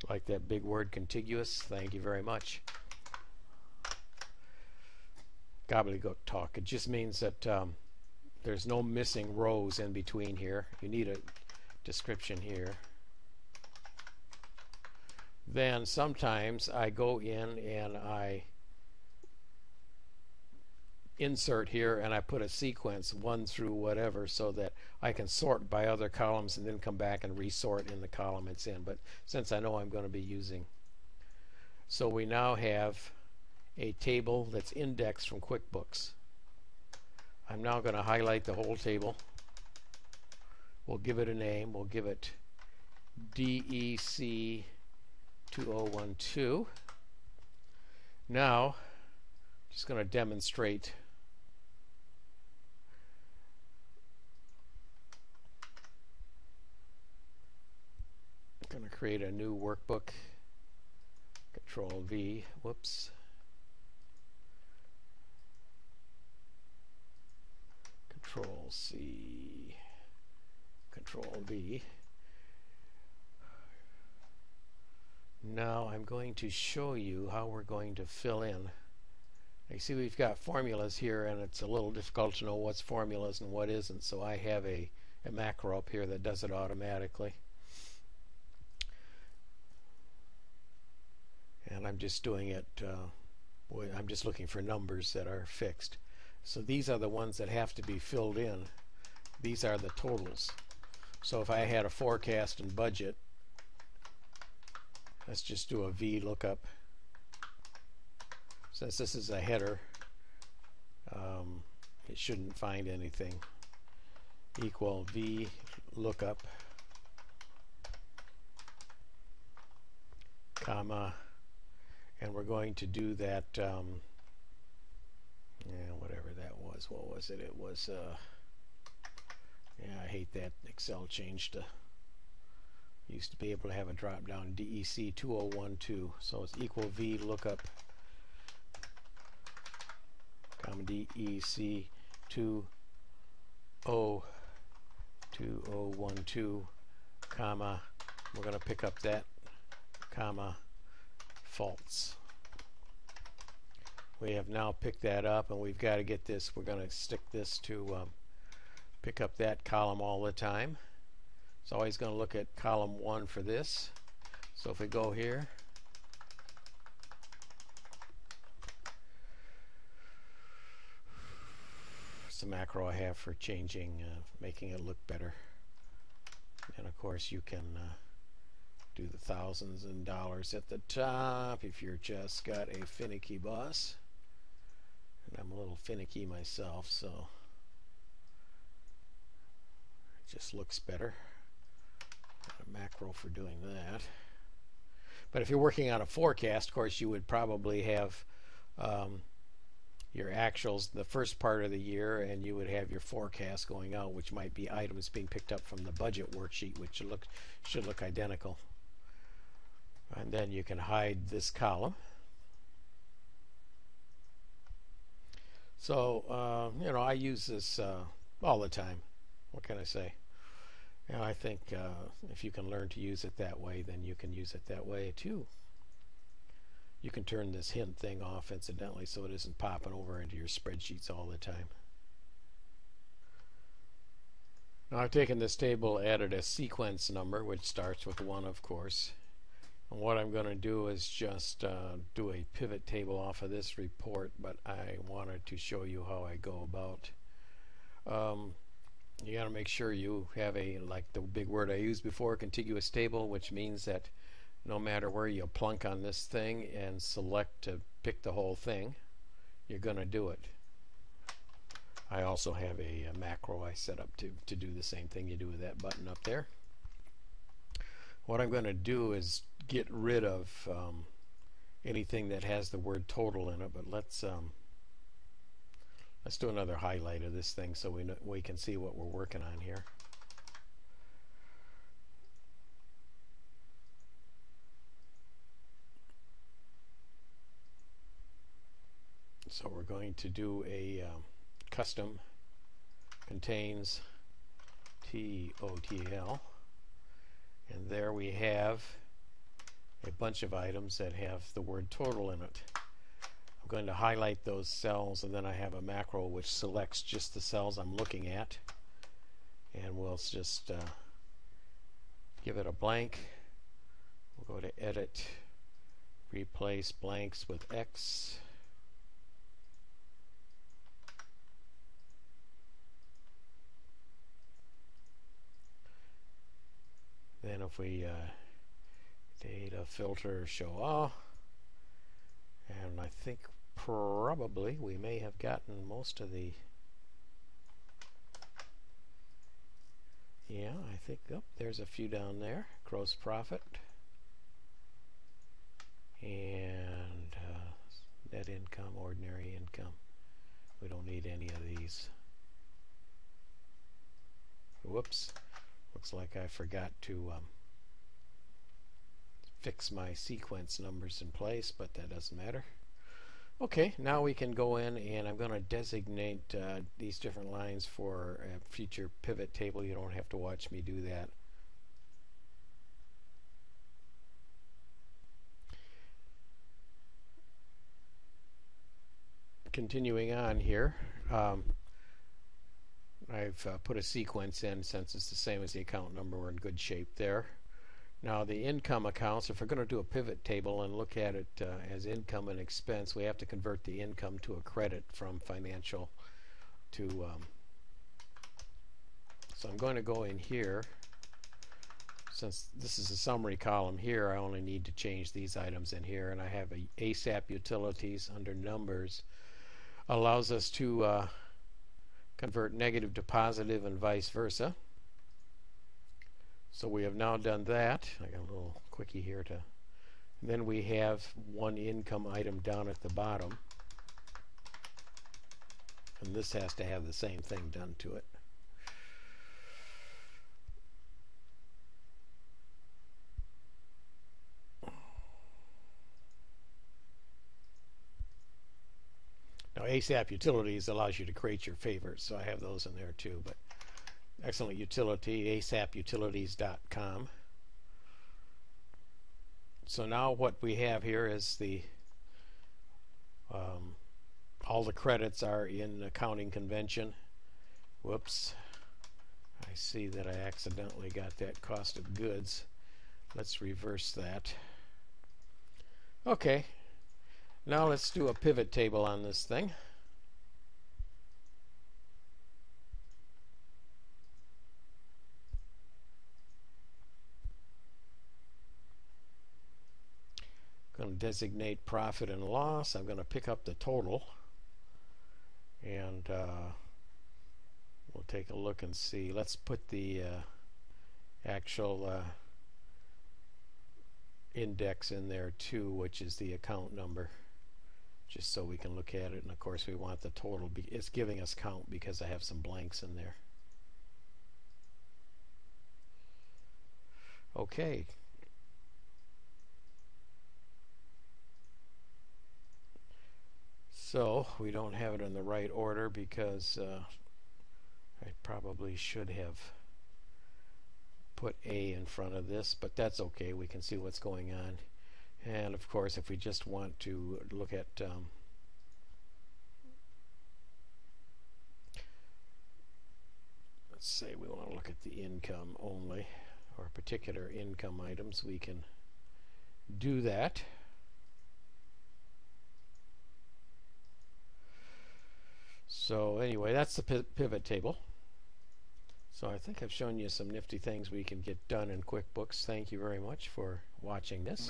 Like that big word contiguous? Thank you very much. Gobbledygook talk. It just means that there's no missing rows in between here. You need a description here. Then sometimes I go in and I insert here and I put a sequence 1 through whatever so that I can sort by other columns and then come back and resort in the column it's in. But since I know I'm going to be using, so we now have a table that's indexed from QuickBooks. I'm now going to highlight the whole table. We'll give it a name. We'll give it DEC 2012. Now, just going to demonstrate I'm going to create a new workbook. Control V. Whoops. Control C. Control V. Now I'm going to show you how we're going to fill in. You see we've got formulas here and it's a little difficult to know what's formulas and what isn't, so I have a macro up here that does it automatically. And I'm just doing it, I'm just looking for numbers that are fixed. So these are the ones that have to be filled in. These are the totals. So if I had a forecast and budget, let's just do a V lookup. Since this is a header, it shouldn't find anything. Equal V lookup, comma, and we're going to do that, whatever that was. What was it? It was, I hate that Excel changed to, used to be able to have a drop down DEC 2012. So it's equal V lookup, comma DEC 2012, comma, we're going to pick up that, comma, false. We have now picked that up and we've got to get this, we're going to stick this to pick up that column all the time. It's always going to look at column 1 for this. So if we go here, it's the macro I have for changing, making it look better. And of course you can do the thousands and dollars at the top if you're just got a finicky boss. And I'm a little finicky myself, so it just looks better. Got a macro for doing that. But if you're working on a forecast, of course, you would probably have your actuals the first part of the year, and you would have your forecast going out, which might be items being picked up from the budget worksheet, which should look identical. And then you can hide this column. So I use this all the time. What can I say? I think if you can learn to use it that way, then you can use it that way too. You can turn this hint thing off incidentally so it isn't popping over into your spreadsheets all the time. Now I've taken this table, added a sequence number which starts with 1, of course. And what I'm going to do is just do a pivot table off of this report, but I wanted to show you how I go about. You got to make sure you have like the big word I used before, contiguous table, which means that no matter where you plunk on this thing and select to pick the whole thing, you're going to do it. I also have a macro I set up to do the same thing you do with that button up there. What I'm going to do is get rid of anything that has the word total in it, but let's do another highlight of this thing so we can see what we're working on here. So we're going to do a custom contains TOTL, and there we have a bunch of items that have the word total in it. I'm going to highlight those cells, and then I have a macro which selects just the cells I'm looking at, and we'll just give it a blank. We'll go to Edit, Replace Blanks with X. Then if we data filter show all, and I think probably we may have gotten most of the, yeah, I think, oh, there's a few down there. Gross profit and net income, ordinary income. We don't need any of these. Whoops. Looks like I forgot to fix my sequence numbers in place, but that doesn't matter. Okay, now we can go in, and I'm going to designate these different lines for a future pivot table. You don't have to watch me do that. Continuing on here, I've put a sequence in. Since it's the same as the account number, we're in good shape there. Now the income accounts, if we're going to do a pivot table and look at it as income and expense, we have to convert the income to a credit from financial to, so I'm going to go in here. Since this is a summary column here, I only need to change these items in here, and I have a ASAP utilities under numbers. Allows us to convert negative to positive and vice versa. So we have now done that. I got a little quickie here to. Then we have one income item down at the bottom, and this has to have the same thing done to it. Now ASAP Utilities allows you to create your favorites, so I have those in there too. But excellent utility, asaputilities.com. So now what we have here is the all the credits are in accounting convention. Whoops, I see that I accidentally got that cost of goods. Let's reverse that. Okay, now let's do a pivot table on this thing. Going to designate profit and loss. I'm going to pick up the total, and we'll take a look and see. Let's put the actual index in there too, which is the account number, just so we can look at it. And of course we want the total. It's giving us count because I have some blanks in there. Okay. So we don't have it in the right order because I probably should have put A in front of this, but that's okay. We can see what's going on. And of course, if we just want to look at let's say we want to look at the income only, or particular income items, we can do that. So anyway, that's the pivot table. So I think I've shown you some nifty things we can get done in QuickBooks. Thank you very much for watching this.